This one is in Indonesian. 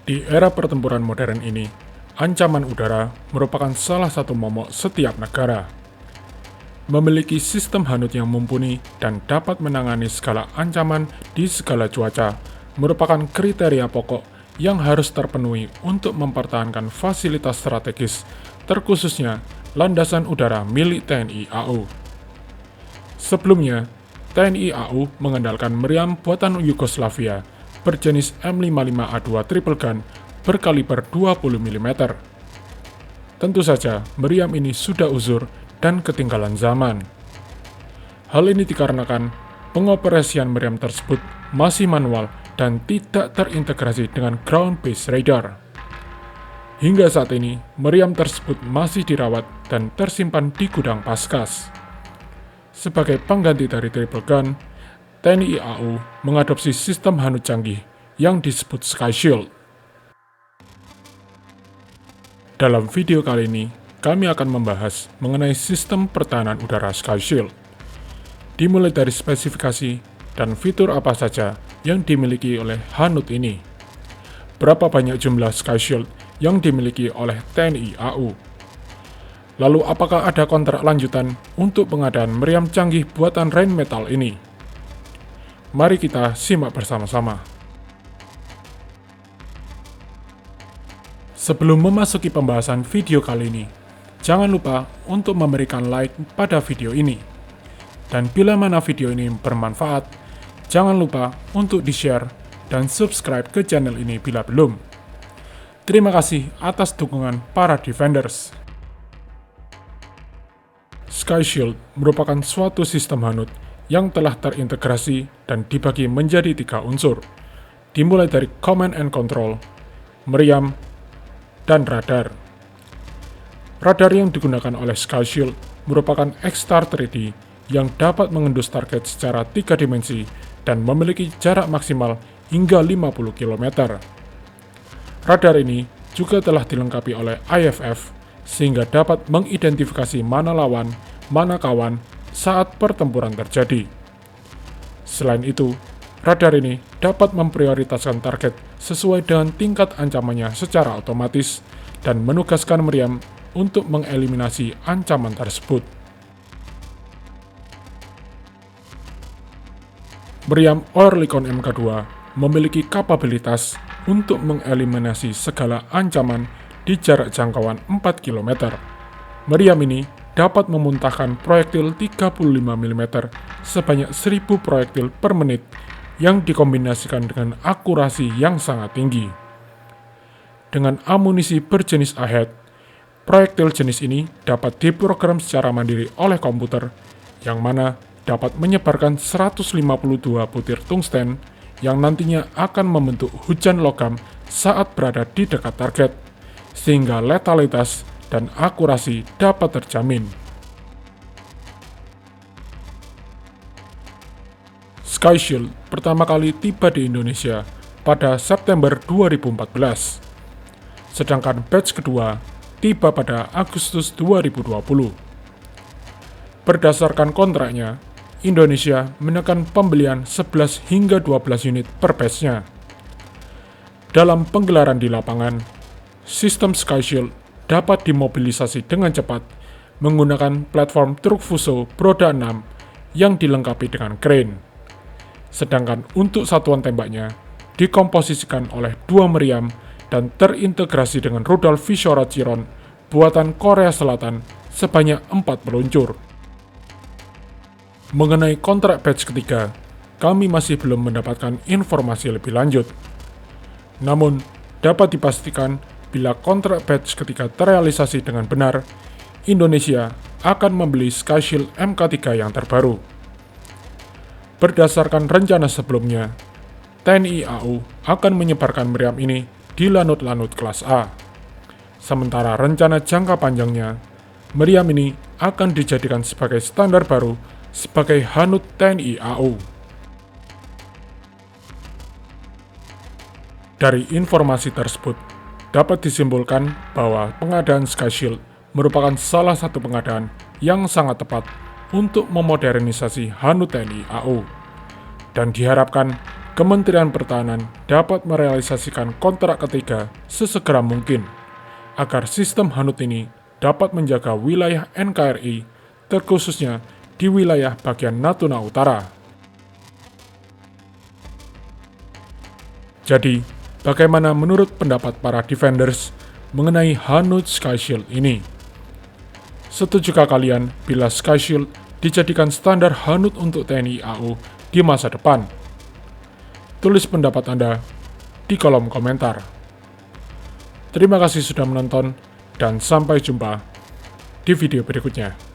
Di era pertempuran modern ini, ancaman udara merupakan salah satu momok setiap negara. Memiliki sistem hanut yang mumpuni dan dapat menangani segala ancaman di segala cuaca merupakan kriteria pokok yang harus terpenuhi untuk mempertahankan fasilitas strategis, terkhususnya landasan udara milik TNI AU. Sebelumnya, TNI AU mengandalkan meriam buatan Yugoslavia berjenis M55A2 triple gun berkaliber 20 mm. Tentu saja, meriam ini sudah uzur dan ketinggalan zaman. Hal ini dikarenakan pengoperasian meriam tersebut masih manual dan tidak terintegrasi dengan ground-based radar. Hingga saat ini, meriam tersebut masih dirawat dan tersimpan di gudang Paskas. Sebagai pengganti dari triple gun, TNI AU mengadopsi sistem hanut canggih yang disebut Sky Shield. Dalam video kali ini, kami akan membahas mengenai sistem pertahanan udara Sky Shield. Dimulai dari spesifikasi dan fitur apa saja yang dimiliki oleh hanut ini. Berapa banyak jumlah Sky Shield yang dimiliki oleh TNI AU? Lalu apakah ada kontrak lanjutan untuk pengadaan meriam canggih buatan Rheinmetall ini? Mari kita simak bersama-sama. Sebelum memasuki pembahasan video kali ini, jangan lupa untuk memberikan like pada video ini. Dan bila mana video ini bermanfaat, jangan lupa untuk di-share dan subscribe ke channel ini bila belum. Terima kasih atas dukungan para defenders. Sky Shield merupakan suatu sistem hanut yang telah terintegrasi dan dibagi menjadi 3 unsur, dimulai dari command and control, meriam, dan radar. Radar yang digunakan oleh Sky Shield merupakan X-Star 3D yang dapat mengendus target secara 3 dimensi dan memiliki jarak maksimal hingga 50 km. Radar ini juga telah dilengkapi oleh IFF sehingga dapat mengidentifikasi mana lawan, mana kawan saat pertempuran terjadi. Selain itu, radar ini dapat memprioritaskan target sesuai dengan tingkat ancamannya secara otomatis dan menugaskan meriam untuk mengeliminasi ancaman tersebut. Meriam Oerlikon Mk2 memiliki kapabilitas untuk mengeliminasi segala ancaman di jarak jangkauan 4 km. Meriam ini dapat memuntahkan proyektil 35 mm sebanyak 1000 proyektil per menit yang dikombinasikan dengan akurasi yang sangat tinggi. Dengan amunisi berjenis AHEAD, proyektil jenis ini dapat diprogram secara mandiri oleh komputer, yang mana dapat menyebarkan 152 butir tungsten yang nantinya akan membentuk hujan logam saat berada di dekat target, sehingga letalitas dan akurasi dapat terjamin. Sky Shield pertama kali tiba di Indonesia pada September 2014, sedangkan batch kedua tiba pada Agustus 2020. Berdasarkan kontraknya, Indonesia menekan pembelian 11 hingga 12 unit per batch-nya. Dalam penggelaran di lapangan, sistem Sky Shield dapat dimobilisasi dengan cepat menggunakan platform truk Fuso Broda 6 yang dilengkapi dengan crane. Sedangkan untuk satuan tembaknya dikomposisikan oleh 2 meriam dan terintegrasi dengan rudal Vishora Chiron buatan Korea Selatan sebanyak 4 peluncur. Mengenai kontrak batch ketiga, kami masih belum mendapatkan informasi lebih lanjut. Namun, dapat dipastikan bila kontrak batch ketiga terrealisasi dengan benar, Indonesia akan membeli Sky Shield Mk3 yang terbaru. Berdasarkan rencana sebelumnya, TNI AU akan menyebarkan meriam ini di lanut-lanut kelas A. Sementara rencana jangka panjangnya, meriam ini akan dijadikan sebagai standar baru sebagai hanut TNI AU. Dari informasi tersebut, dapat disimpulkan bahwa pengadaan Sky Shield merupakan salah satu pengadaan yang sangat tepat untuk memodernisasi hanut TNI AU, dan diharapkan Kementerian Pertahanan dapat merealisasikan kontrak ketiga sesegera mungkin, agar sistem Hanut ini dapat menjaga wilayah NKRI, terkhususnya di wilayah bagian Natuna Utara. Jadi, bagaimana menurut pendapat para defenders mengenai Hanut Sky Shield ini? Setujukah kalian bila Sky Shield dijadikan standar Hanut untuk TNI AU di masa depan? Tulis pendapat Anda di kolom komentar. Terima kasih sudah menonton, dan sampai jumpa di video berikutnya.